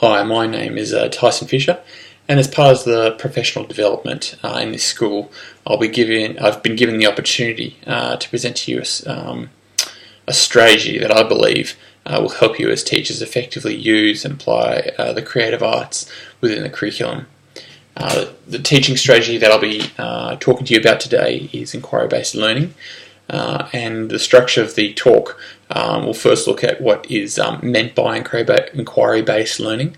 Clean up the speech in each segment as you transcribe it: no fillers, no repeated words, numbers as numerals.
Hi, my name is Tyson Fisher, and as part of the professional development in this school, I've been given the opportunity to present to you a strategy that I believe will help you as teachers effectively use and apply the creative arts within the curriculum. The teaching strategy that I'll be talking to you about today is inquiry-based learning, and the structure of the talk we'll first look at what is meant by inquiry-based learning,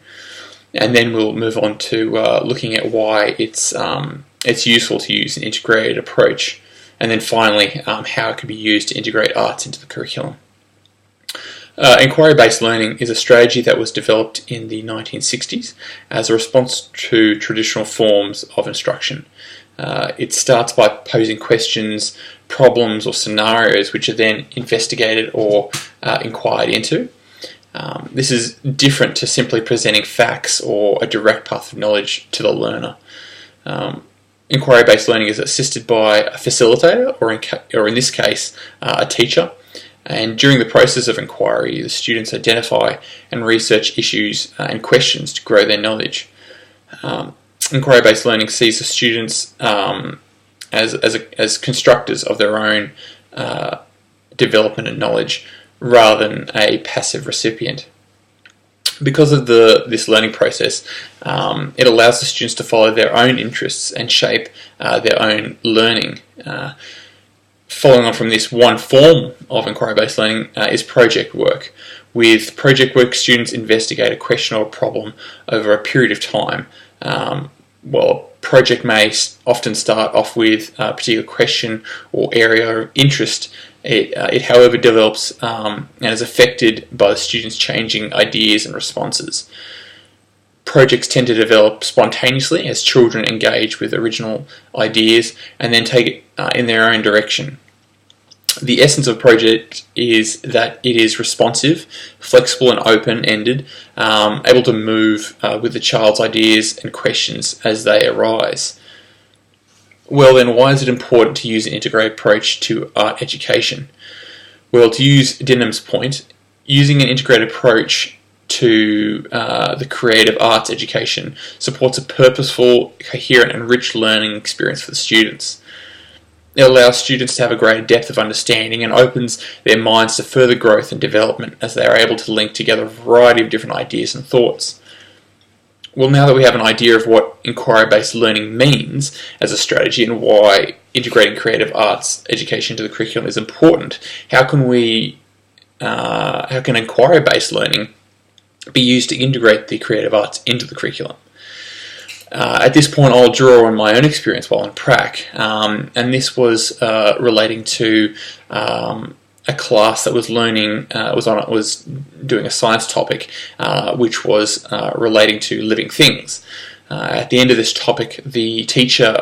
and then we'll move on to looking at why it's useful to use an integrated approach, and then finally how it can be used to integrate arts into the curriculum. Inquiry-based learning is a strategy that was developed in the 1960s as a response to traditional forms of instruction. It starts by posing questions, problems or scenarios which are then investigated or inquired into. This is different to simply presenting facts or a direct path of knowledge to the learner. Inquiry-based learning is assisted by a facilitator, or in this case, a teacher. And during the process of inquiry, the students identify and research issues and questions to grow their knowledge. Inquiry-based learning sees the students as constructors of their own development and knowledge rather than a passive recipient. Because of this learning process, it allows the students to follow their own interests and shape their own learning. Following on from this, one form of inquiry-based learning is project work. With project work, students investigate a question or a problem over a period of time. A project may often start off with a particular question or area of interest. It however, develops and is affected by the students' changing ideas and responses. Projects tend to develop spontaneously as children engage with original ideas and then take it in their own direction. The essence of a project is that it is responsive, flexible and open-ended, able to move with the child's ideas and questions as they arise. Well then, why is it important to use an integrated approach to art education? Well, to use Dinham's point, using an integrated approach to the creative arts education supports a purposeful, coherent and rich learning experience for the students. It allows students to have a greater depth of understanding and opens their minds to further growth and development as they are able to link together a variety of different ideas and thoughts. Well, now that we have an idea of what inquiry-based learning means as a strategy and why integrating creative arts education into the curriculum is important, how can inquiry-based learning be used to integrate the creative arts into the curriculum? At this point, I'll draw on my own experience while in prac, and this was relating to a class that was doing a science topic, which was relating to living things. At the end of this topic, the teacher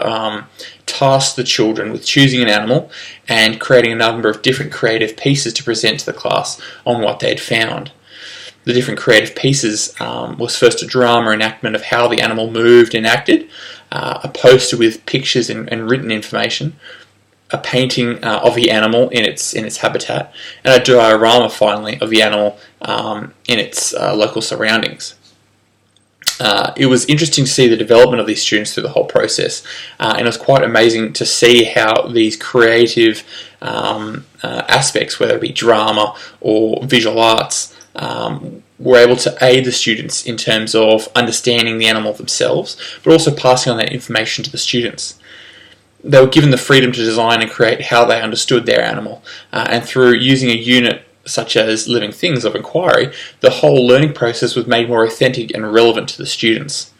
tasked the children with choosing an animal and creating a number of different creative pieces to present to the class on what they had found. The different creative pieces was first a drama enactment of how the animal moved and acted, a poster with pictures and written information, a painting of the animal in its habitat, and a diorama finally of the animal in its local surroundings. It was interesting to see the development of these students through the whole process, and it was quite amazing to see how these creative aspects, whether it be drama or visual arts, were able to aid the students in terms of understanding the animal themselves, but also passing on that information to the students. They were given the freedom to design and create how they understood their animal, and through using a unit such as Living Things of Inquiry, the whole learning process was made more authentic and relevant to the students.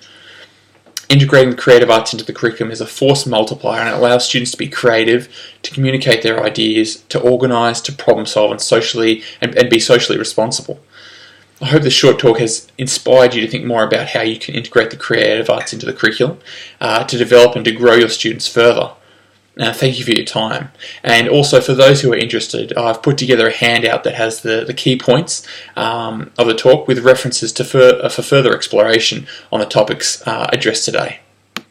Integrating the creative arts into the curriculum is a force multiplier, and it allows students to be creative, to communicate their ideas, to organise, to problem solve and be socially responsible. I hope this short talk has inspired you to think more about how you can integrate the creative arts into the curriculum, to develop and to grow your students further. Thank you for your time. And also, for those who are interested, I've put together a handout that has the key points of the talk with references for further exploration on the topics addressed today.